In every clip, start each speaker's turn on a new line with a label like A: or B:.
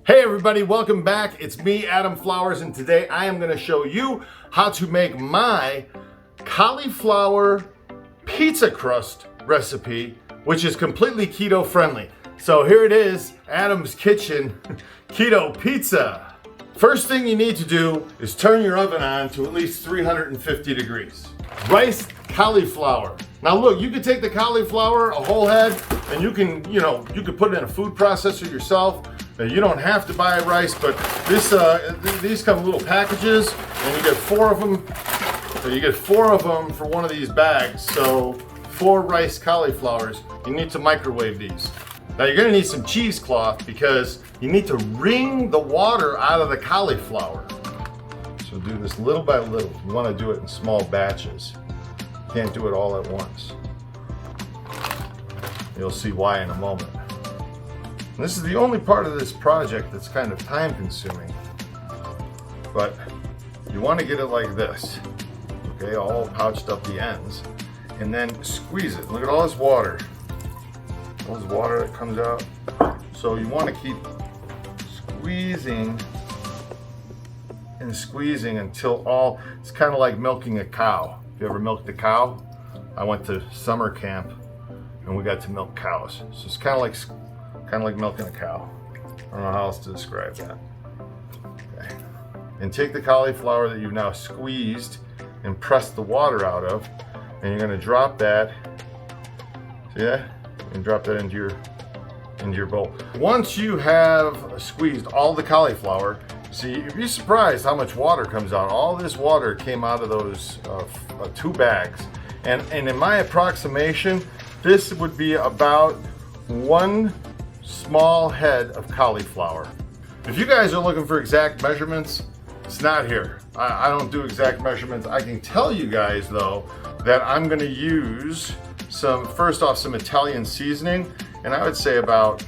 A: Hey everybody, welcome back. It's me, Adam Flowers, and today I am going to show you how to make my cauliflower pizza crust recipe, which is completely keto friendly. So here it is, Adam's Kitchen Keto Pizza. First thing you need to do is turn your oven on to at least 350 degrees. Riced cauliflower. Now look, you could take the cauliflower, a whole head, and you can put it in a food processor yourself. You don't have to buy rice, but these come in little packages, and you get 4 of them. You get 4 of them for one of these bags. So 4 rice cauliflowers. You need to microwave these. Now you're gonna need some cheesecloth because you need to wring the water out of the cauliflower. So do this little by little. You want to do it in small batches. You can't do it all at once. You'll see why in a moment. And this is the only part of this project that's kind of time consuming, but you want to get it like this, okay, all pouched up the ends, and then squeeze it. Look at all this water that comes out. So you want to keep squeezing and squeezing until it's kind of like milking a cow. If you ever milked a cow? I went to summer camp and we got to milk cows. So it's kind of like milking a cow. I don't know how else to describe that. Okay. And take the cauliflower that you've now squeezed and pressed the water out of, and you're going to drop that. See that? And drop that into your bowl. Once you have squeezed all the cauliflower, see, you'd be surprised how much water comes out. All this water came out of those 2 bags, and in my approximation, this would be about 1 small head of cauliflower. If you guys are looking for exact measurements, it's not here. I don't do exact measurements. I can tell you guys though that I'm going to use some Italian seasoning, and I would say about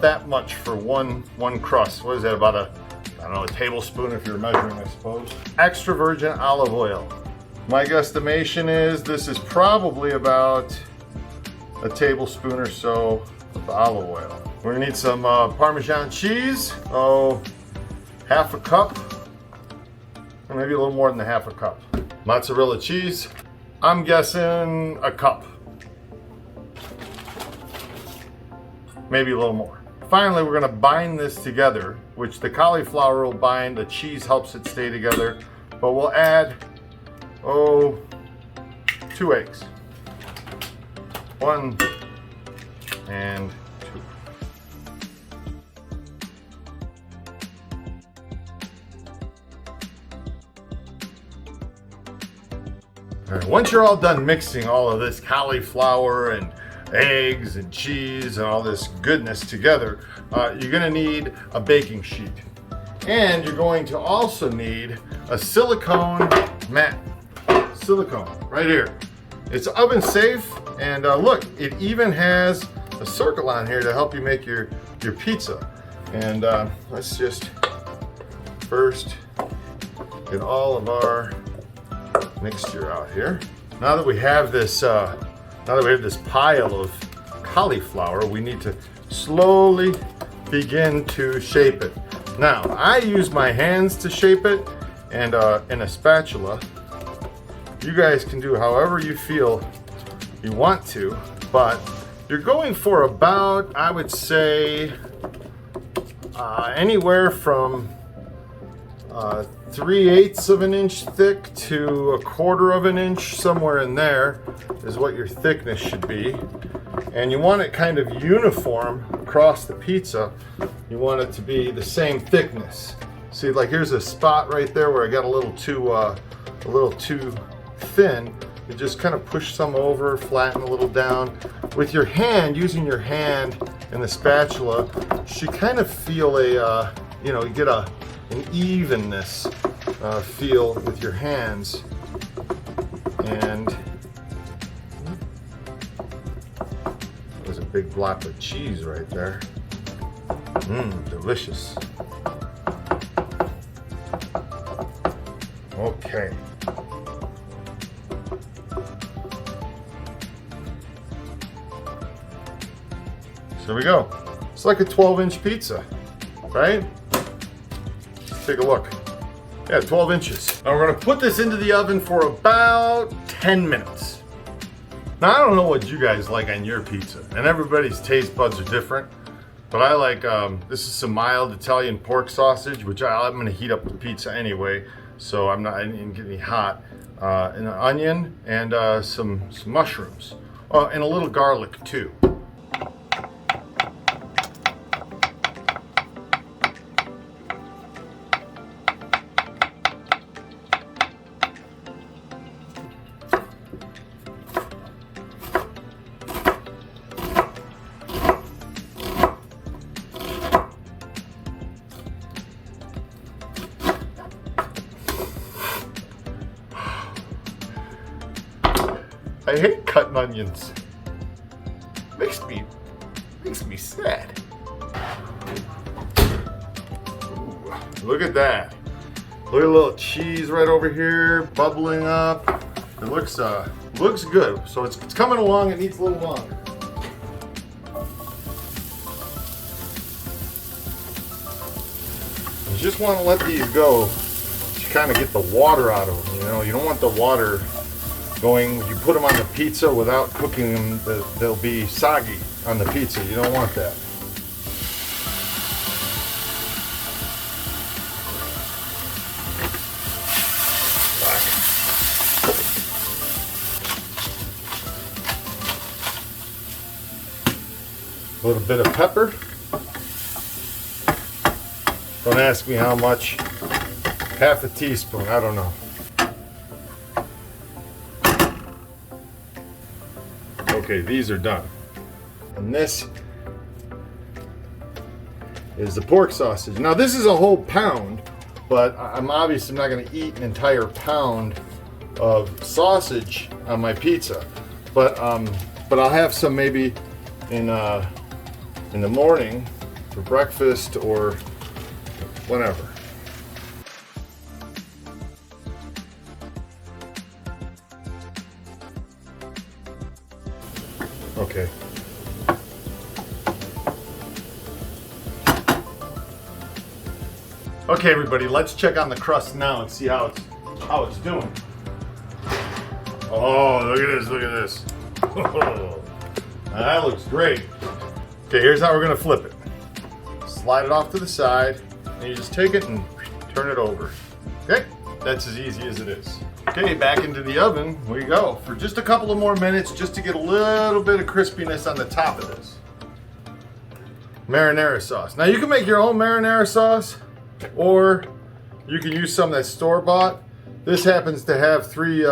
A: that much for one crust. What is that, about a tablespoon if you're measuring, I suppose. Extra virgin olive oil. My guesstimation is this is probably about a tablespoon or so of olive oil. We're gonna need some parmesan cheese, half a cup, or maybe a little more than half a cup. Mozzarella cheese, I'm guessing a cup, maybe a little more. Finally, we're gonna bind this together, which the cauliflower will bind, the cheese helps it stay together, but we'll add 2 eggs. 1 and 2. All right, once you're all done mixing all of this cauliflower and eggs and cheese and all this goodness together, you're going to need a baking sheet. And you're going to also need a silicone mat. Silicone, right here. It's oven safe, and look, it even has a circle on here to help you make your pizza. And let's just first get all of our mixture out here. Now that we have this pile of cauliflower, we need to slowly begin to shape it. Now, I use my hands to shape it, and in a spatula. You guys can do however you feel you want to, but you're going for about, I would say, anywhere from 3/8 of an inch thick to 1/4 of an inch, somewhere in there is what your thickness should be. And you want it kind of uniform across the pizza. You want it to be the same thickness. See, like here's a spot right there where I got a little too thin. You just kind of push some over, flatten a little down. With your hand, using your hand and the spatula, you should kind of feel you get an evenness feel with your hands. And there's a big block of cheese right there. Delicious. Okay. So there we go. It's like a 12-inch pizza, right? Let's take a look. Yeah, 12 inches. Now we're gonna put this into the oven for about 10 minutes. Now I don't know what you guys like on your pizza, and everybody's taste buds are different, but I like, this is some mild Italian pork sausage, which I'm gonna heat up the pizza anyway, so I didn't get any hot. And an onion and some mushrooms. And a little garlic too. I hate cutting onions. Makes me sad. Ooh, look at that. Look at a little cheese right over here, bubbling up. It looks good. So it's coming along. It needs a little longer. You just want to let these go to kind of get the water out of them. You know, you don't want the water going, you put them on the pizza without cooking them, they'll be soggy on the pizza. You don't want that. A little bit of pepper. Don't ask me how much. Half a teaspoon, I don't know. Okay, these are done. And this is the pork sausage. Now this is a whole pound, but I'm obviously not going to eat an entire pound of sausage on my pizza. But I'll have some maybe in the morning for breakfast or whenever. Okay. Okay, everybody, let's check on the crust now and see how it's doing. Oh, look at this, look at this. Oh, that looks great. Okay, here's how we're gonna flip it. Slide it off to the side, and you just take it and turn it over. Okay, that's as easy as it is. Okay, back into the oven we go for just a couple of more minutes just to get a little bit of crispiness on the top of this. Marinara sauce. Now you can make your own marinara sauce, or you can use some that's store-bought. This happens to have 3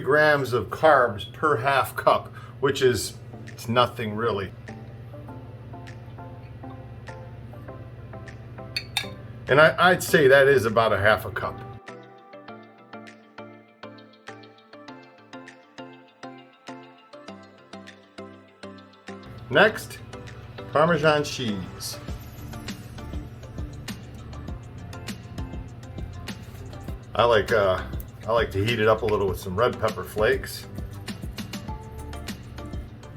A: grams of carbs per half cup, which is it's nothing really. And I'd say that is about a half a cup. Next, Parmesan cheese. I like to heat it up a little with some red pepper flakes.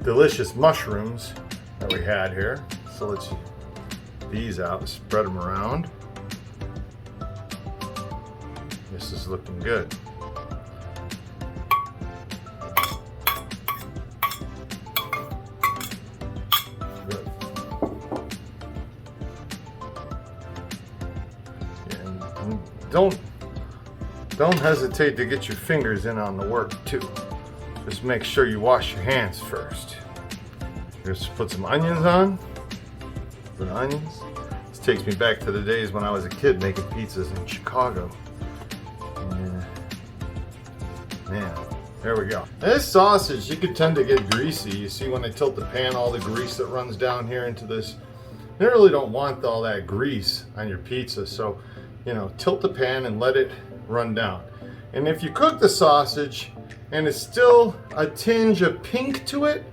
A: Delicious mushrooms that we had here. So let's get these out, spread them around. This is looking good. Don't hesitate to get your fingers in on the work too. Just make sure you wash your hands first. Just put some onions on. Put onions. This takes me back to the days when I was a kid making pizzas in Chicago. Yeah. Man, there we go. This sausage, you could tend to get greasy. You see when I tilt the pan, all the grease that runs down here into this. You really don't want all that grease on your pizza, so you know, tilt the pan and let it run down. And if you cook the sausage and it's still a tinge of pink to it,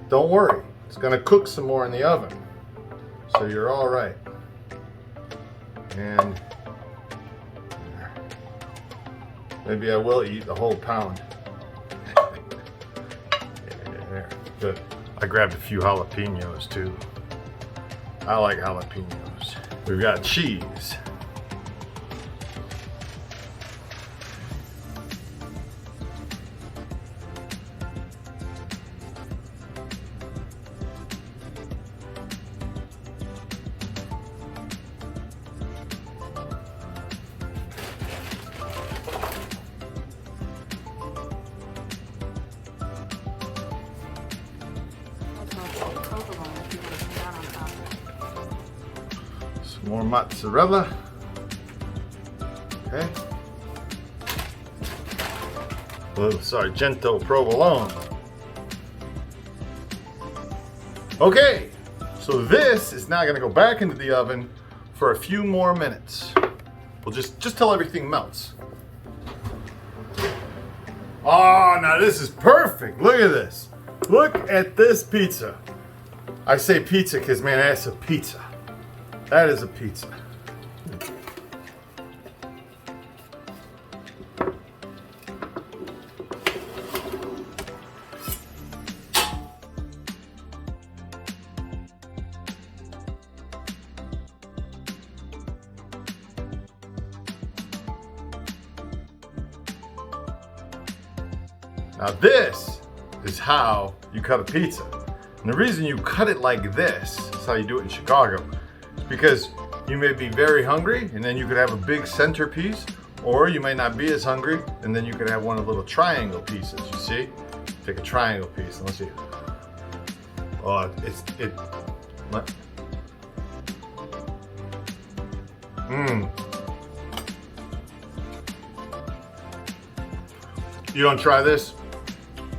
A: don't worry. It's gonna cook some more in the oven. So you're all right. And maybe I will eat the whole pound. There, good. I grabbed a few jalapenos too. I like jalapenos. We've got cheese. Some more mozzarella. Okay. A little Sargento provolone. Okay, so this is now gonna go back into the oven for a few more minutes. We'll just till everything melts. Oh, now this is perfect. Look at this. Look at this pizza. I say pizza because, man, that's a pizza. That is a pizza. Now this is how you cut a pizza. And the reason you cut it like this is how you do it in Chicago. Because you may be very hungry and then you could have a big centerpiece, or you may not be as hungry and then you could have one of the little triangle pieces, you see? Take a triangle piece and let's see. Oh, You don't try this,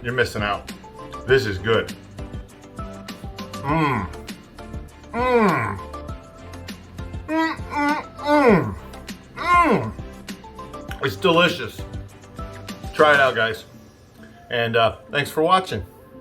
A: you're missing out. This is good. It's delicious. Try it out, guys. And thanks for watching.